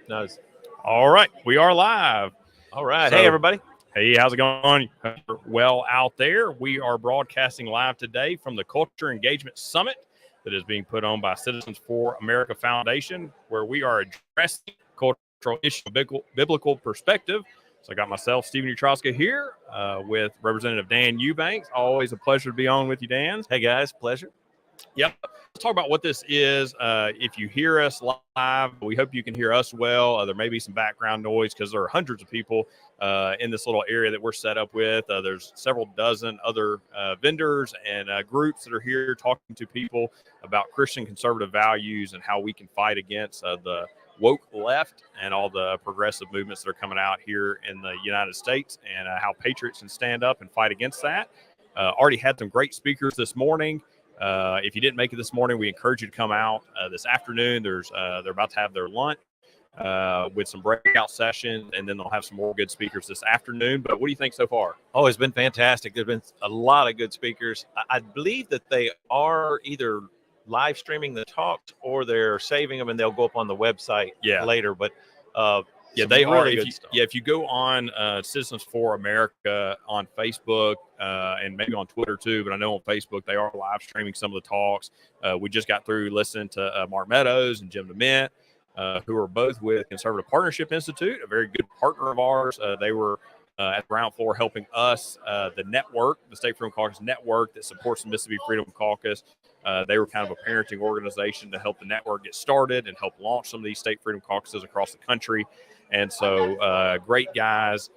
Nice. All right, we are live. All right. So, hey, everybody. Hey, how's it going? Hope you're well out there. We are broadcasting live today from the Culture Engagement Summit that is being put on by Citizens for America Foundation, where we are addressing cultural issues from biblical perspective. So I got myself, Stephen Utroska, here with Representative Dan Eubanks. Always a pleasure to be on with you, Dan. Hey, guys. Pleasure. Yep. Let's talk about what this is. If you hear us live, we hope you can hear us well. There may be some background noise because there are hundreds of people in this little area that we're set up with. There's several dozen other vendors and groups that are here talking to people about Christian conservative values and how we can fight against the woke left and all the progressive movements that are coming out here in the United States, and how patriots can stand up and fight against that. Already had some great speakers this morning. If you didn't make it this morning, we encourage you to come out this afternoon. They're about to have their lunch with some breakout sessions, and then they'll have some more good speakers this afternoon. But what do you think so far? Oh, it's been fantastic. There's been a lot of good speakers. I believe that they are either live streaming the talks or they're saving them and they'll go up on the website later. But they really are. Good stuff. If you go on Citizens for America on Facebook and maybe on Twitter too, but I know on Facebook they are live streaming some of the talks. We just got through listening to Mark Meadows and Jim DeMint, who are both with Conservative Partnership Institute, a very good partner of ours. They were at the ground floor helping us, the network, the State Freedom Caucus network that supports the Mississippi Freedom Caucus. They were kind of a parenting organization to help the network get started and help launch some of these State Freedom Caucuses across the country. And so great guys.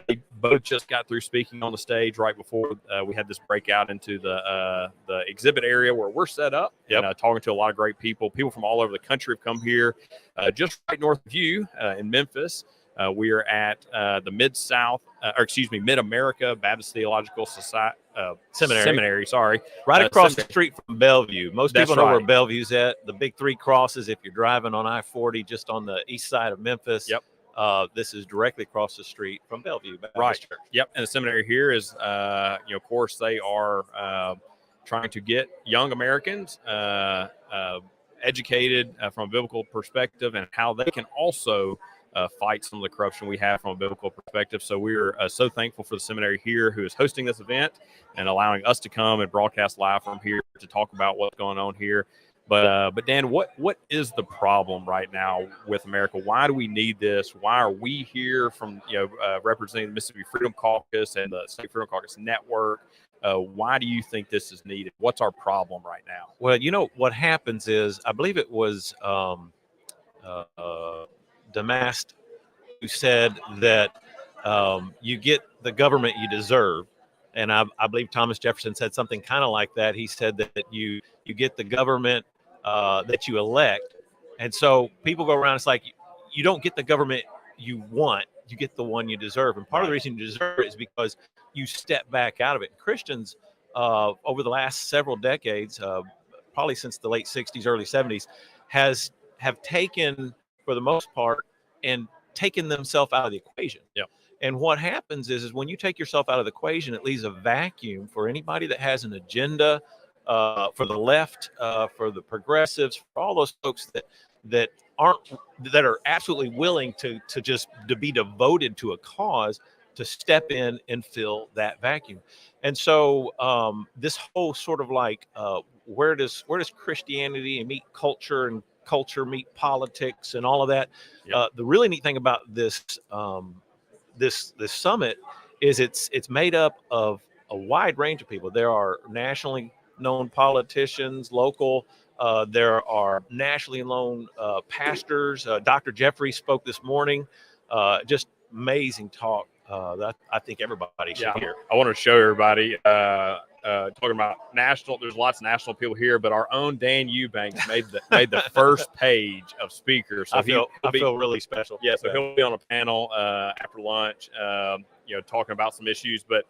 They both just got through speaking on the stage right before we had this breakout into the exhibit area where we're set up. Yep. And talking to a lot of great people. People from all over the country have come here. Just right north of you in Memphis, we are at the Mid-America Baptist Theological Society Seminary. Sorry, right across the street from Bellevue. Most people know where Bellevue's at. The big three crosses. If you're driving on I-40, just on the east side of Memphis. Yep. This is directly across the street from Bellevue Baptist right. Church. Yep. And the seminary here is, of course, they are trying to get young Americans educated from a biblical perspective and how they can also fight some of the corruption we have from a biblical perspective. So we're so thankful for the seminary here who is hosting this event and allowing us to come and broadcast live from here to talk about what's going on here. But Dan, what is the problem right now with America? Why do we need this? Why are we here from representing the Mississippi Freedom Caucus and the State Freedom Caucus Network? Why do you think this is needed? What's our problem right now? Well, what happens is, I believe it was Damast who said that you get the government you deserve. And I believe Thomas Jefferson said something kind of like that. He said that you get the government that you elect. And so people go around, it's like you don't get the government you want, you get the one you deserve. And part of the reason you deserve it is because you step back out of it. Christians over the last several decades, probably since the late 60s, early 70s, have taken, for the most part, and taken themselves out of the equation. Yeah. And what happens is when you take yourself out of the equation, it leaves a vacuum for anybody that has an agenda, for the left, for the progressives, for all those folks that are absolutely willing to be devoted to a cause, to step in and fill that vacuum. And so this whole sort of like where does Christianity meet culture and culture meet politics and all of that. Yep. The really neat thing about this this summit is it's made up of a wide range of people. There are nationally known politicians, local. There are nationally known pastors. Dr. Jeffrey spoke this morning. Just amazing talk that I think everybody should hear. I want to show everybody. Talking about national, there's lots of national people here, but our own Dan Eubanks made the first page of speakers. So I feel really special. Yeah, so he'll be on a panel after lunch, talking about some issues. But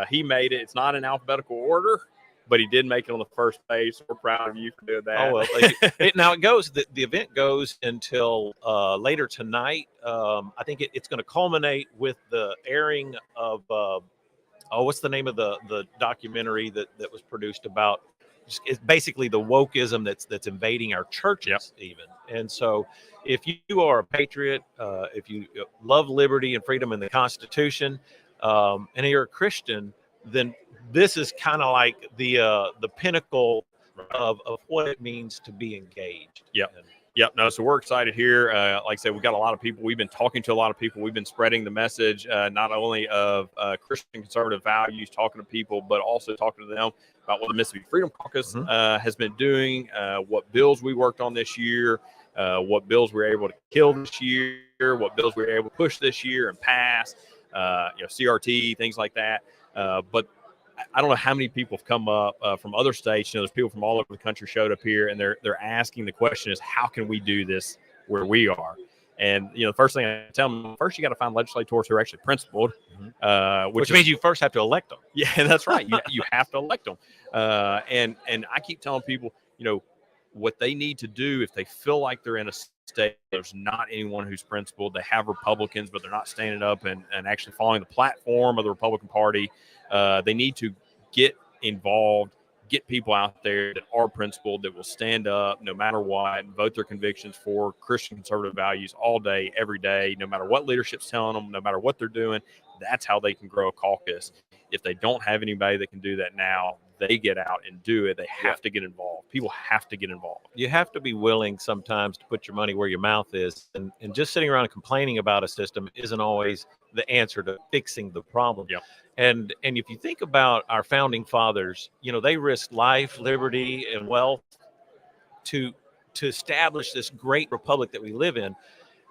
he made it. It's not in alphabetical order, but he did make it on the first page. So we're proud of you for doing that. Oh well. Now it goes. The event goes until later tonight. I think it's going to culminate with the airing of. What's the name of the documentary that was produced about? It's basically the wokeism that's invading our churches. Yep. Even And so if you are a patriot, if you love liberty and freedom and the Constitution, and you're a Christian, then this is kind of like the pinnacle of what it means to be engaged. Yep. Yep. No, so we're excited here. Like I said, we've got a lot of people. We've been talking to a lot of people. We've been spreading the message, not only of Christian conservative values, talking to people, but also talking to them about what the Mississippi Freedom Caucus has been doing, what bills we worked on this year, what bills we were able to kill this year, what bills we were able to push this year and pass, CRT, things like that. But I don't know how many people have come up from other states. There's people from all over the country showed up here, and they're asking the question is, how can we do this where we are? And the first thing I tell them, first you got to find legislators who are actually principled, which means you first have to elect them. Yeah, that's right. You have to elect them. And I keep telling people, what they need to do if they feel like they're in a state there's not anyone who's principled. They have Republicans, but they're not standing up and actually following the platform of the Republican Party. They need to get involved, get people out there that are principled, that will stand up no matter what, and vote their convictions for Christian conservative values all day, every day, no matter what leadership's telling them, no matter what they're doing. That's how they can grow a caucus. If they don't have anybody that can do that now, they get out and do it. They have to get involved. People have to get involved. You have to be willing sometimes to put your money where your mouth is. And just sitting around complaining about a system isn't always the answer to fixing the problem. Yeah. And if you think about our founding fathers, they risked life, liberty, and wealth to establish this great republic that we live in.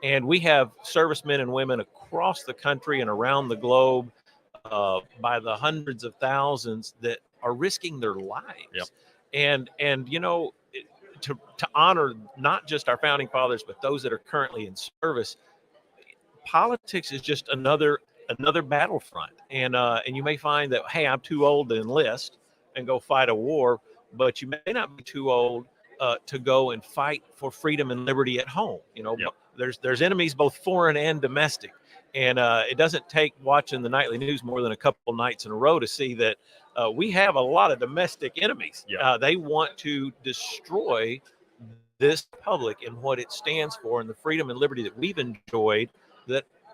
And we have servicemen and women across the country and around the globe by the hundreds of thousands that are risking their lives. Yep. And to honor not just our founding fathers, but those that are currently in service, politics is just another battlefront. And you may find that, hey, I'm too old to enlist and go fight a war, but you may not be too old to go and fight for freedom and liberty at home. Yep. There's enemies both foreign and domestic. And it doesn't take watching the nightly news more than a couple nights in a row to see that we have a lot of domestic enemies. Yeah. They want to destroy this republic and what it stands for and the freedom and liberty that we've enjoyed,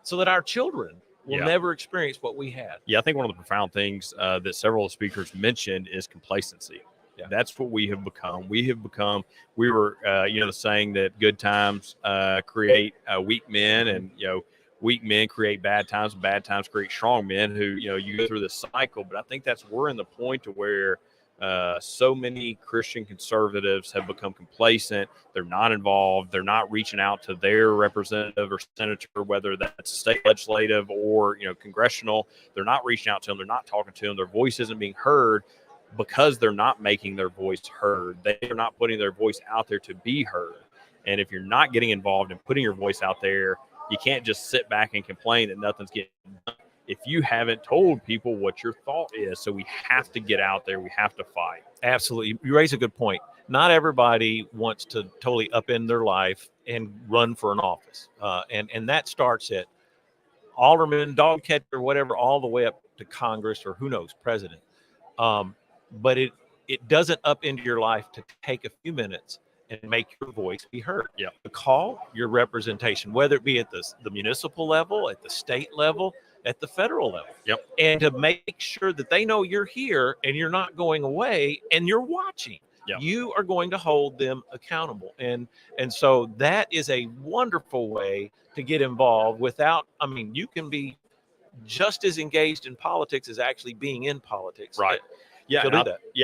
so that our children will never experience what we had. Yeah, I think one of the profound things that several of the speakers mentioned is complacency. Yeah. That's what we have become. We were, the saying that good times create weak men, and, weak men create bad times, and bad times create strong men who, you go through this cycle. But I think we're in the point to where so many Christian conservatives have become complacent. They're not involved. They're not reaching out to their representative or senator, whether that's state legislative or, congressional. They're not reaching out to them. They're not talking to them. Their voice isn't being heard because they're not making their voice heard. They're not putting their voice out there to be heard. And if you're not getting involved and putting your voice out there, you can't just sit back and complain that nothing's getting done if you haven't told people what your thought is. So we have to get out there. We have to fight. Absolutely. You raise a good point. Not everybody wants to totally upend their life and run for an office. And that starts at alderman, dog catcher, whatever, all the way up to Congress or who knows, president. But it doesn't upend your life to take a few minutes and make your voice be heard. Yeah. To call your representation, whether it be at the municipal level, at the state level, at the federal level. Yep. And to make sure that they know you're here and you're not going away and you're watching. Yep. You are going to hold them accountable. And so that is a wonderful way to get involved you can be just as engaged in politics as actually being in politics. Right. Yeah.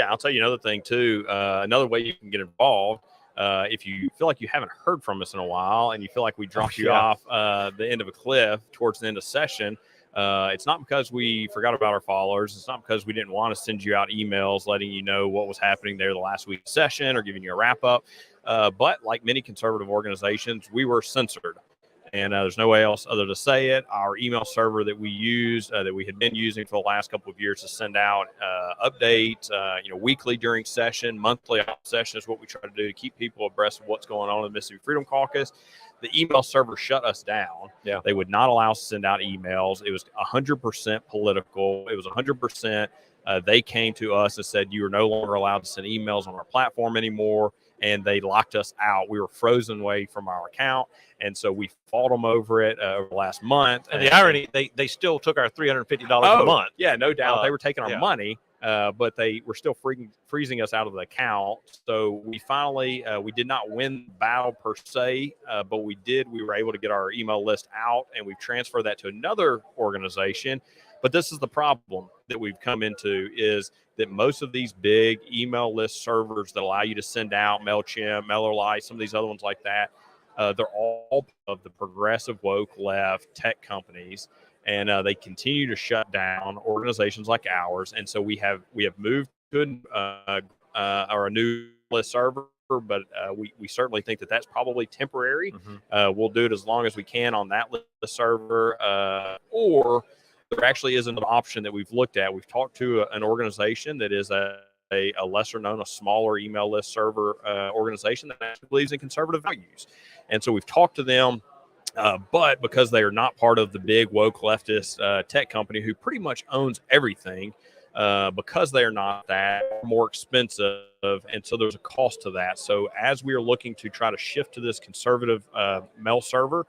I'll tell you another thing too. Another way you can get involved. If you feel like you haven't heard from us in a while and you feel like we dropped you off the end of a cliff towards the end of session, it's not because we forgot about our followers. It's not because we didn't want to send you out emails letting you know what was happening there the last week's session or giving you a wrap up. But like many conservative organizations, we were censored. And there's no way else other to say it. Our email server that we use, that we had been using for the last couple of years to send out updates, weekly during session, monthly off session is what we try to do to keep people abreast of what's going on in the Mississippi Freedom Caucus. The email server shut us down. Yeah. They would not allow us to send out emails. It was 100% political. It was 100%. They came to us and said, you are no longer allowed to send emails on our platform anymore. and they locked us out. We were frozen away from our account, and so we fought them over it over the last month. And the irony, they still took our $350 a month. Yeah, no doubt. They were taking our yeah. money, but they were still freezing us out of the account. So we finally, we did not win the battle per se, but we were able to get our email list out, and we've transferred that to another organization. But this is the problem that we've come into, is that most of these big email list servers that allow you to send out MailChimp, MailerLite, some of these other ones like that, they're all of the progressive woke left tech companies, and they continue to shut down organizations like ours. And so we have moved to a new list server, but we certainly think that that's probably temporary. We'll do it as long as we can on that list server, or there actually is an option that we've looked at. We've talked to an organization that is a lesser known, a smaller email list server organization that actually believes in conservative values. And so we've talked to them, but because they are not part of the big woke leftist tech company who pretty much owns everything, because they are not that, more expensive, and so there's a cost to that. So as we are looking to try to shift to this conservative mail server,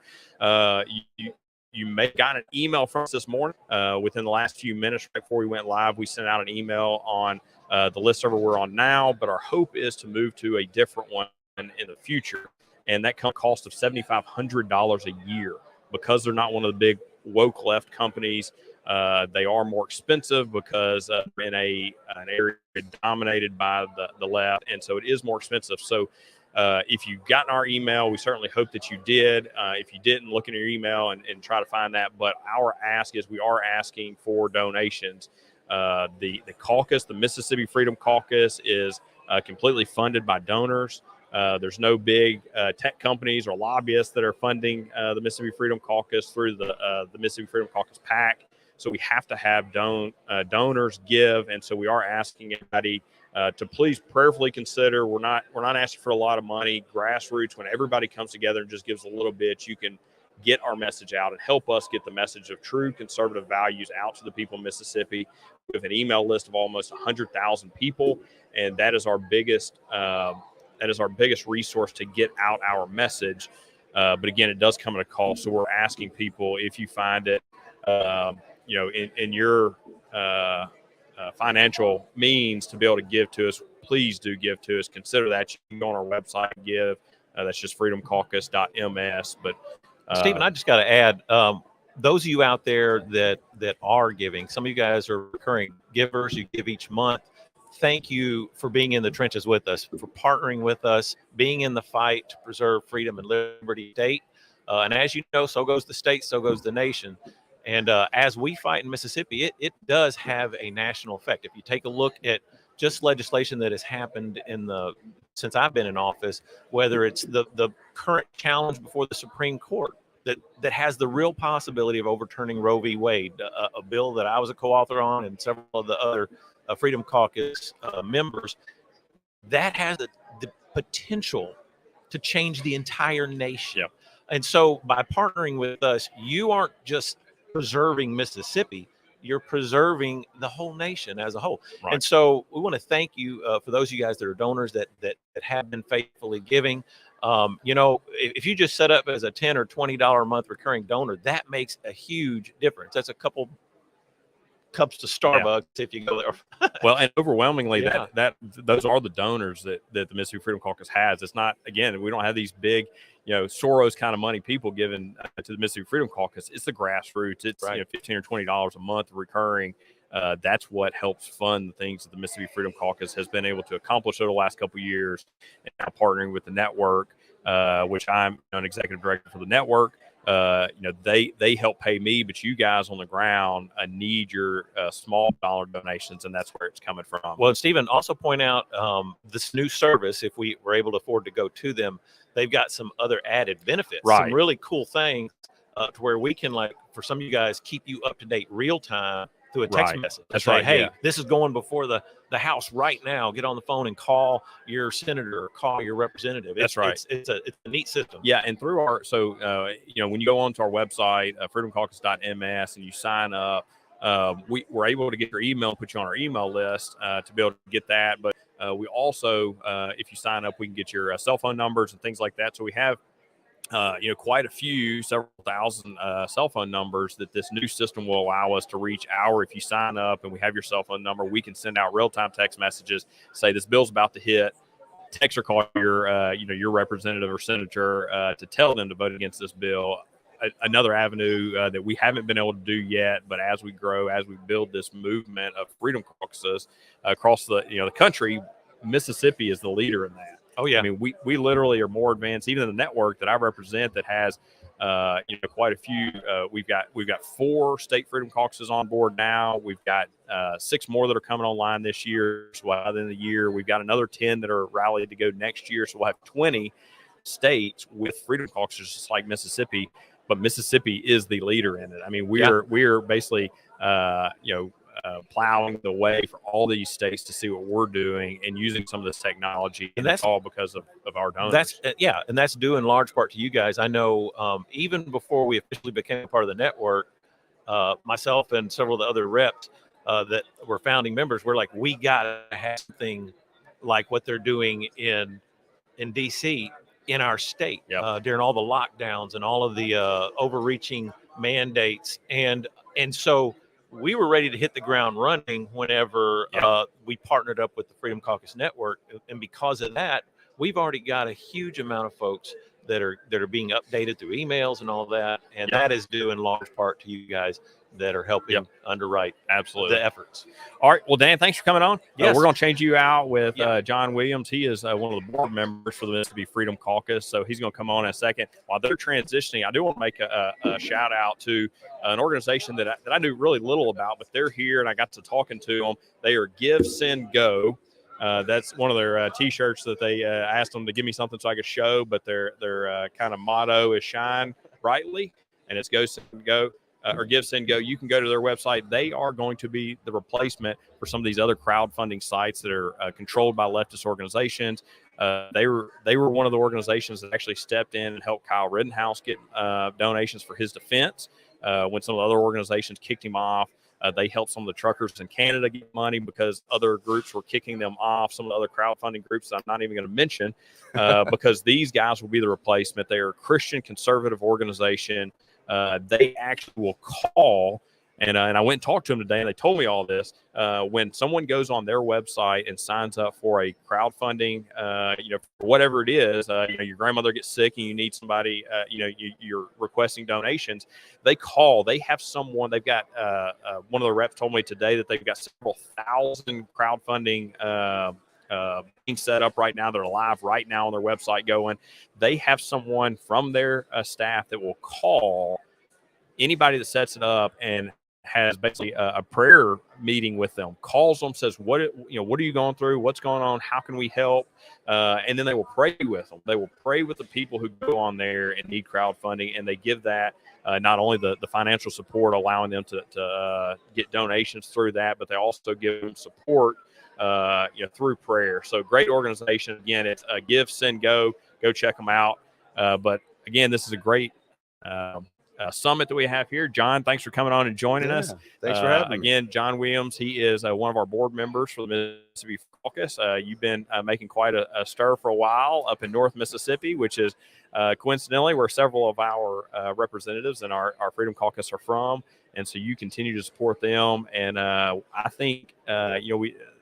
you may have gotten an email from us this morning. Within the last few minutes right before we went live, we sent out an email on the list server we're on now, but our hope is to move to a different one in the future. And that cost of $7,500 a year. Because they're not one of the big woke left companies, they are more expensive because they're in an area dominated by the left, and so it is more expensive. So if you've gotten our email, we certainly hope that you did. If you didn't, look in your email and try to find that. But our ask is, we are asking for donations. The caucus, the Mississippi Freedom Caucus, is completely funded by donors. There's no big tech companies or lobbyists that are funding the Mississippi Freedom Caucus through the Mississippi Freedom Caucus PAC. So we have to have donors give, and so we are asking everybody to please prayerfully consider. We're not asking for a lot of money. Grassroots, when everybody comes together and just gives a little bit, you can get our message out and help us get the message of true conservative values out to the people of Mississippi. We have an email list of almost 100,000 people, and that is our biggest resource to get out our message. But again, it does come at a cost. So we're asking people, if you find it, in your financial means to be able to give to us, please do give to us. Consider that. You can go on our website and give. That's just freedomcaucus.ms. But Stephen, I just got to add, those of you out there that are giving, some of you guys are recurring givers. You give each month. Thank you for being in the trenches with us, for partnering with us, being in the fight to preserve freedom and liberty state. And as you know, so goes the state, so goes the nation. And as we fight in Mississippi, it does have a national effect. If you take a look at just legislation that has happened since I've been in office, whether it's the current challenge before the Supreme Court that has the real possibility of overturning Roe v. Wade, a bill that I was a co-author on, and several of the other Freedom Caucus members, that has the potential to change the entire nation. Yep. And so by partnering with us, you aren't just preserving Mississippi, you're preserving the whole nation as a whole. Right. And so we want to thank you for those of you guys that are donors that have been faithfully giving. If you just set up as a $10 or $20 a month recurring donor, that makes a huge difference. That's a couple cups to Starbucks if you go there. Well, and overwhelmingly, that those are the donors that the Mississippi Freedom Caucus has. It's not, again, we don't have these big, Soros kind of money people giving to the Mississippi Freedom Caucus. It's the grassroots. It's $15 or $20 a month recurring. That's what helps fund the things that the Mississippi Freedom Caucus has been able to accomplish over the last couple of years. And now partnering with the network, which I'm an executive director for the network. They help pay me, but you guys on the ground need your small dollar donations, and that's where it's coming from. Well, Stephen, also point out this new service, if we were able to afford to go to them, they've got some other added benefits, some really cool things to where we can, like, for some of you guys, keep you up to date real time through a text message. That's say, right. Hey, this is going before the House right now. Get on the phone and call your senator or call your representative. That's right. It's a neat system. Yeah, and through our when you go onto our website, freedomcaucus.ms, and you sign up, we're able to get your email, put you on our email list to be able to get that. But We also, if you sign up, we can get your cell phone numbers and things like that. So we have quite a few, several thousand cell phone numbers that this new system will allow us to reach. If you sign up and we have your cell phone number, we can send out real-time text messages, say this bill's about to hit, text or call your representative or senator to tell them to vote against this bill. Another avenue that we haven't been able to do yet, but as we grow, as we build this movement of freedom caucuses across the country, Mississippi is the leader in that. Oh yeah, I mean, we literally are more advanced. Even the network that I represent that has quite a few. We've got 4 state freedom caucuses on board now. We've got 6 more that are coming online this year. So by the end of the year, we've got another 10 that are rallied to go next year. So we'll have 20 states with freedom caucuses, just like Mississippi. But Mississippi is the leader in it. I mean, we're basically plowing the way for all these states to see what we're doing and using some of this technology, and that's all because of our donors. And that's due in large part to you guys. I know even before we officially became part of the network, myself and several of the other reps that were founding members were like, we got to have something like what they're doing in D.C. in our state during all the lockdowns and all of the overreaching mandates. And so we were ready to hit the ground running whenever we partnered up with the Freedom Caucus Network. And because of that, we've already got a huge amount of folks that are being updated through emails and all that. And that is due in large part to you guys that are helping underwrite the efforts. All right. Well, Dan, thanks for coming on. Yes. We're going to change you out with John Williams. He is one of the board members for the Mississippi Freedom Caucus. So he's going to come on in a second. While they're transitioning, I do want to make a shout out to an organization that I knew really little about, but they're here and I got to talking to them. They are Give, Send, Go. That's one of their T-shirts that they asked them to give me something so I could show, but their kind of motto is shine brightly, and it's go, send, go. Or Give, Send, Go. You can go to their website. They are going to be the replacement for some of these other crowdfunding sites that are controlled by leftist organizations. They were one of the organizations that actually stepped in and helped Kyle Rittenhouse get donations for his defense when some of the other organizations kicked him off. They helped some of the truckers in Canada get money because other groups were kicking them off, some of the other crowdfunding groups that I'm not even going to mention, because these guys will be the replacement. They are a Christian conservative organization. They actually will call, and I went and talked to them today, and they told me all this. When someone goes on their website and signs up for a crowdfunding, for whatever it is, your grandmother gets sick and you need somebody, you're requesting donations. They call. They have someone. They've got one of the reps told me today that they've got several thousand crowdfunding being set up right now. They're live right now on their website going. They have someone from their staff that will call anybody that sets it up and has basically a prayer meeting with them, calls them, says, what are you going through? What's going on? How can we help? And then they will pray with them. They will pray with the people who go on there and need crowdfunding. And they give that not only the financial support, allowing them to get donations through that, but they also give them support through prayer. So great organization. Again, it's Give, Send, Go. Go check them out. But again, this is a great summit that we have here. John, thanks for coming on and joining us. Thanks for having me. Again, John Williams, he is one of our board members for the Mississippi Caucus. You've been making quite a stir for a while up in North Mississippi, which is coincidentally where several of our representatives in our Freedom Caucus are from. And so you continue to support them. And I think,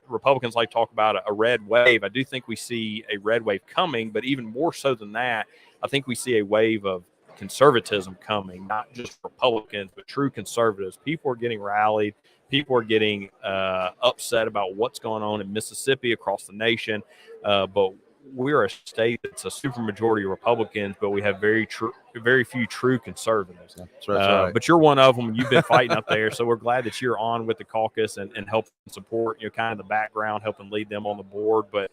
Republicans like to talk about a red wave. I do think we see a red wave coming, but even more so than that, I think we see a wave of conservatism coming, not just Republicans, but true conservatives. People are getting rallied. People are getting upset about what's going on in Mississippi, across the nation. But we're a state that's a supermajority Republicans, but we have very few true conservatives. That's right. But you're one of them. You've been fighting up there, so we're glad that you're on with the caucus and helping support, kind of the background, helping lead them on the board. But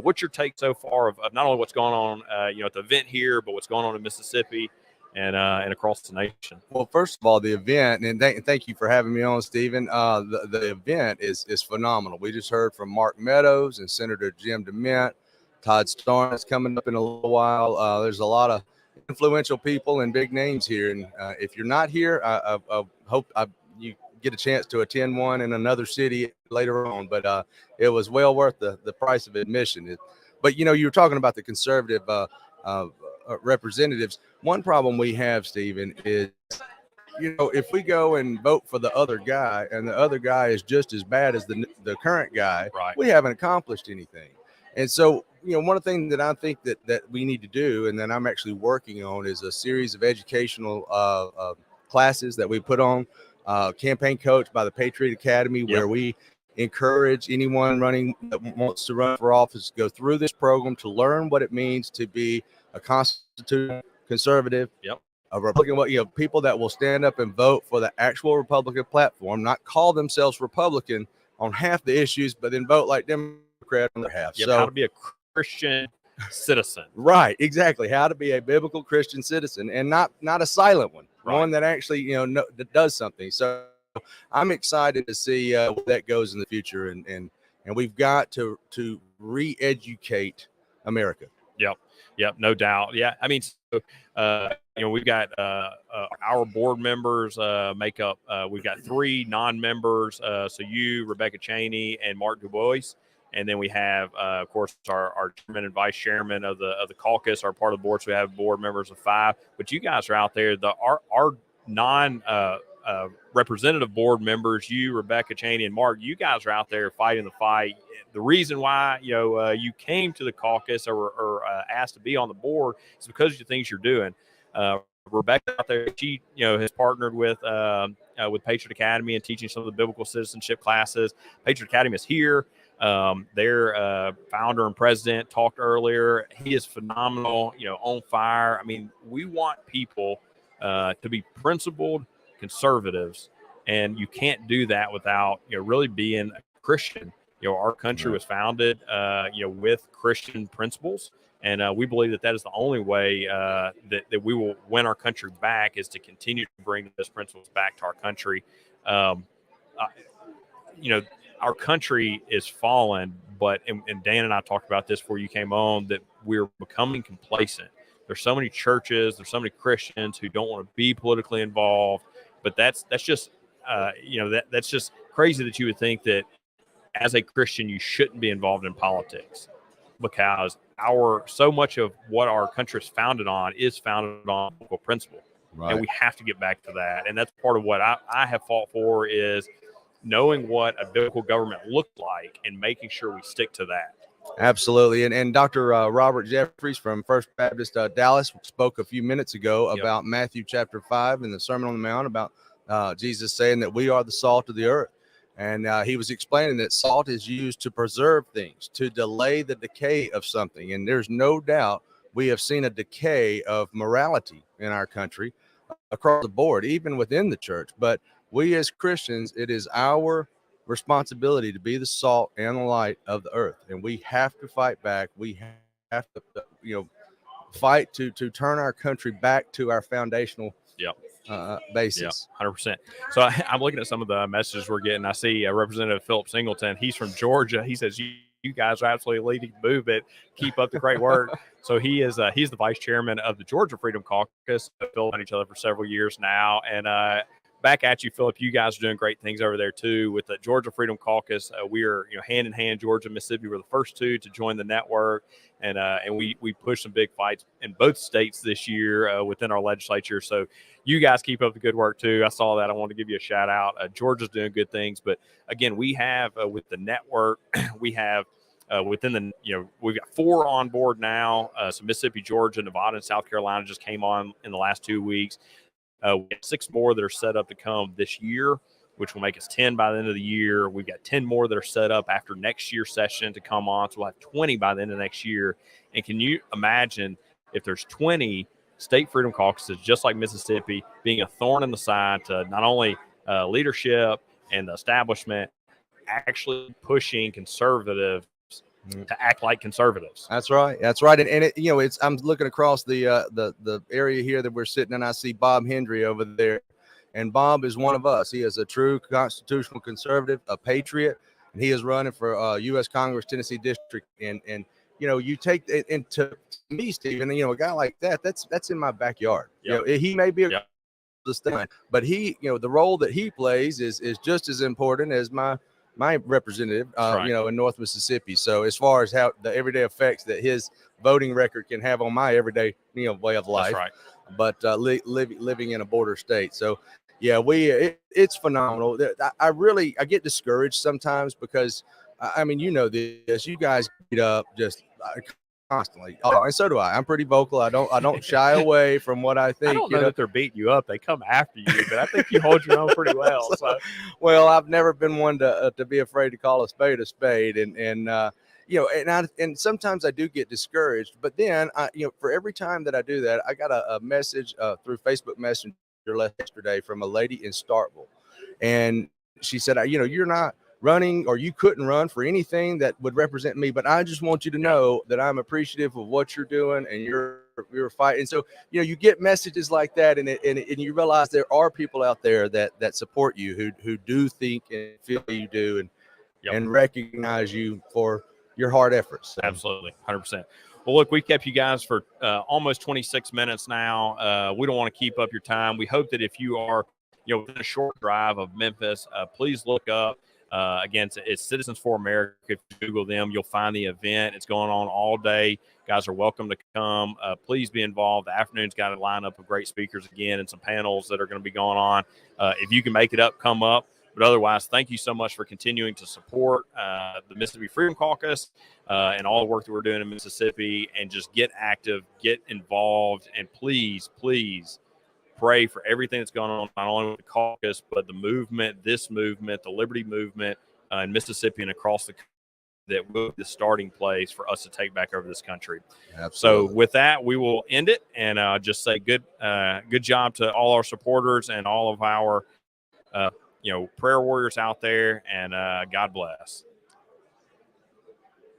what's your take so far of not only what's going on, at the event here, but what's going on in Mississippi and across the nation? Well, first of all, the event, and thank you for having me on, Stephen. The event is phenomenal. We just heard from Mark Meadows and Senator Jim DeMint. Todd Starnes is coming up in a little while. There's a lot of influential people and big names here. And if you're not here, I hope you get a chance to attend one in another city later on, but it was well worth the price of admission. But, you know, you were talking about the conservative representatives. One problem we have, Stephen, is, you know, if we go and vote for the other guy and the other guy is just as bad as the current guy, Right. we haven't accomplished anything. And so, you know, one thing that I think that we need to do, and then I'm actually working on, is a series of educational classes that we put on, Campaign Coach by the Patriot Academy, where we encourage anyone that wants to run for office to go through this program to learn what it means to be a constitutional conservative, a Republican, you know, people that will stand up and vote for the actual Republican platform, not call themselves Republican on half the issues, but then vote like Democrat on their half. So how to be a Christian citizen. Right, exactly. How to be a biblical Christian citizen, and not a silent one, one that actually, you know, that does something. So I'm excited to see where that goes in the future, and we've got to re-educate America. Yep, no doubt. Yeah, I mean, so, you know, we've got our board members make up. We've got 3 non-members. So you, Rebecca Cheney, and Mark Dubois, and then we have, of course, our chairman and vice chairman of the caucus are part of the board. So we have board members of 5. But you guys are out there. Our non representative board members, you, Rebecca Cheney, and Mark, you guys are out there fighting the fight. The reason why, you know, you came to the caucus or asked to be on the board is because of the things you're doing. Rebecca out there, she, you know, has partnered with Patriot Academy and teaching some of the biblical citizenship classes. Patriot Academy is here. Their founder and president talked earlier. He is phenomenal, you know, on fire. I mean, we want people to be principled conservatives, and you can't do that without, you know, really being a Christian. You know, our country was founded, you know, with Christian principles, and we believe that is the only way that we will win our country back, is to continue to bring those principles back to our country. You know, our country is fallen, but and Dan and I talked about this before you came on, that we're becoming complacent. There's so many churches, there's so many Christians who don't want to be politically involved, but that's just you know, that's just crazy that you would think that as a Christian you shouldn't be involved in politics, because so much of what our country is founded on biblical principle. Right. And we have to get back to that. And that's part of what I have fought for, is knowing what a biblical government looked like and making sure we stick to that. Absolutely. And Dr. Robert Jeffries from First Baptist Dallas spoke a few minutes ago about Matthew chapter 5 in the Sermon on the Mount, about Jesus saying that we are the salt of the earth. And he was explaining that salt is used to preserve things, to delay the decay of something. And there's no doubt we have seen a decay of morality in our country across the board, even within the church. But we as Christians, it is our responsibility to be the salt and the light of the earth. And we have to fight back. We have to, you know, fight to turn our country back to our foundational basis. 100%. So I'm looking at some of the messages we're getting. I see Representative Philip Singleton. He's from Georgia. He says, you guys are absolutely leading the movement. Keep up the great work. So he's the vice chairman of the Georgia Freedom Caucus. We've known each other for several years now. And back at you, Philip. You guys are doing great things over there too with the Georgia Freedom Caucus. We are, you know, hand in hand. Georgia, Mississippi were the first 2 to join the network, and we pushed some big fights in both states this year within our legislature. So you guys keep up the good work too. I saw that. I want to give you a shout out. Georgia's doing good things, but again, we have with the network, we have. Within the, you know, we've got 4 on board now. So Mississippi, Georgia, Nevada, and South Carolina just came on in the last 2 weeks. We have 6 more that are set up to come this year, which will make us 10 by the end of the year. We've got 10 more that are set up after next year's session to come on. So we'll have 20 by the end of next year. And can you imagine if there's 20 state freedom caucuses, just like Mississippi, being a thorn in the side to not only leadership and the establishment, actually pushing conservatives to act like conservatives. That's right. That's right. And it, you know, I'm looking across the area here that we're sitting, and I see Bob Hendry over there. And Bob is one of us. He is a true constitutional conservative, a patriot, and he is running for U.S. Congress, Tennessee District. And you know, you take it into me, Stephen, you know, a guy like that's in my backyard. Yep. You know, he may be a us done. But he, the role that he plays is just as important as my representative, right. in North Mississippi. So as far as how the everyday effects that his voting record can have on my everyday, way of life, That's right. but living in a border state. So yeah, it's phenomenal. I get discouraged sometimes because I mean, this, you guys get up just constantly. Oh, and so do I. I'm pretty vocal. I don't shy away from what I think. I don't know that they're beating you up. They come after you, but I think you hold your own pretty well. So. Well, I've never been one to be afraid to call a spade, and and sometimes I do get discouraged. But then, for every time that I do that, I got a message through Facebook Messenger yesterday from a lady in Starkville, and she said, you're not running, or you couldn't run for anything that would represent me, but I just want you to know that I'm appreciative of what you're doing and you're fighting. So you get messages like that, and you realize there are people out there that support you, who do think and feel you do, and recognize you for your hard efforts. So. Absolutely, 100%. Well, look, we kept you guys for almost 26 minutes now. We don't want to keep up your time. We hope that if you are within a short drive of Memphis, please look up. Again, it's Citizens for America. If you Google them, you'll find the event. It's going on all day. Guys are welcome to come. Please be involved. The afternoon's got a lineup of great speakers again and some panels that are going to be going on. If you can make it up, come up. But otherwise, thank you so much for continuing to support the Mississippi Freedom Caucus and all the work that we're doing in Mississippi. And just get active, get involved, and please, please, pray for everything that's going on, not only with the caucus, but the movement, the Liberty Movement in Mississippi and across the country, that will be the starting place for us to take back over this country. Absolutely. So with that, we will end it and just say good job to all our supporters and all of our prayer warriors out there, and God bless.